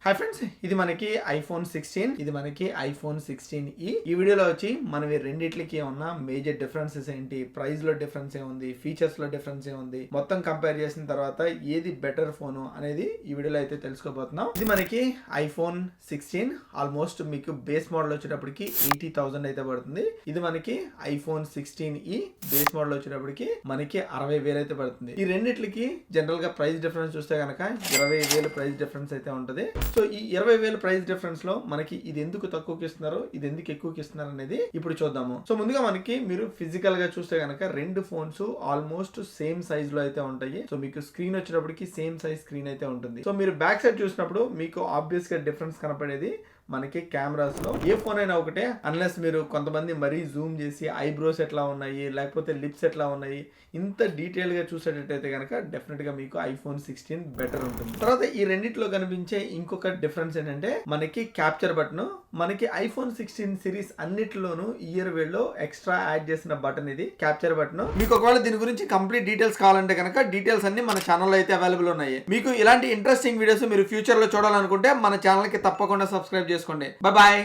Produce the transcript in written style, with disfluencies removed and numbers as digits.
Hi friends, ఇది మనకి iPhone 16, ఇది మనకి ఐఫోన్ 16e. ఈ వీడియోలో వచ్చి మనం ఈ రెండిట్లకి ఉన్న మేజర్ డిఫరెన్సెస్ ఏంటి, ప్రైస్ లో డిఫరెన్స్ ఏముంది, ఫీచర్స్ లో డిఫరెన్స్ ఏముంది, మొత్తం కంపేర్ చేసిన తర్వాత ఏది బెటర్ ఫోన్ అనేది ఈ వీడియోలో అయితే తెలుసుకోబోతున్నాం. ఇది మనకి ఐఫోన్ 16, ఆల్మోస్ట్ మీకు బేస్ మోడల్ వచ్చేటప్పటికి 80,000 అయితే పడుతుంది. ఇది మనకి ఐఫోన్ 16e బేస్ మోడల్ వచ్చేటప్పటికి మనకి 60,000 అయితే పడుతుంది. ఈ రెండిట్లకి జనరల్ గా ప్రైస్ డిఫరెన్స్ చూస్తే కనుక 20,000 ప్రైస్ డిఫరెన్స్ అయితే ఉంటుంది. సో ఈ 20,000 ప్రైస్ డిఫరెన్స్ లో మనకి ఇది ఎందుకు తక్కువకి ఇస్తున్నారు, ఇది ఎందుకు ఎక్కువకి ఇస్తున్నారు అనేది ఇప్పుడు చూద్దాము. సో ముందుగా మనకి మీరు ఫిజికల్ గా చూస్తే కనుక రెండు ఫోన్స్ ఆల్మోస్ట్ సేమ్ సైజ్ లో అయితే ఉంటాయి. సో మీకు స్క్రీన్ వచ్చేటప్పటికి సేమ్ సైజ్ స్క్రీన్ అయితే ఉంటుంది. సో మీరు బ్యాక్ సైడ్ చూసినప్పుడు మీకు ఆబ్వియస్ గా డిఫరెన్స్ కనపడేది మనకి కెమెరాస్ లో. ఏ ఫోన్ అయినా ఒకటే, అన్లెస్ మీరు కొంతమంది మరీ జూమ్ చేసి ఐబ్రోస్ ఎట్లా ఉన్నాయి, లేకపోతే లిప్స్ ఎట్లా ఉన్నాయి, ఇంత డీటెయిల్ గా చూసేటట్టయితే కనుక డెఫినెట్ గా మీకు ఐఫోన్ 16 బెటర్ ఉంటుంది. తర్వాత ఈ రెండిట్లో కనిపించే ఇంకొక డిఫరెన్స్ ఏంటంటే మనకి క్యాప్చర్ బటన్. మనకి ఐఫోన్ 16 సిరీస్ అన్నిటిలోనూ ఇయర్ వేలో ఎక్స్ట్రా యాడ్ చేసిన బటన్ ఇది క్యాప్చర్ బటన్. మీకు ఒకవేళ దీని గురించి కంప్లీట్ డీటెయిల్స్ కావాలంటే కనుక డీటెయిల్స్ అన్ని మన ఛానల్లో అయితే అవైలబుల్ ఉన్నాయి. మీకు ఇలాంటి ఇంట్రెస్టింగ్ వీడియోస్ మీరు ఫ్యూచర్ లో చూడాలనుకుంటే మన ఛానల్ కి తప్పకుండా సబ్స్క్రైబ్ చేసుకోండి. బాయ్.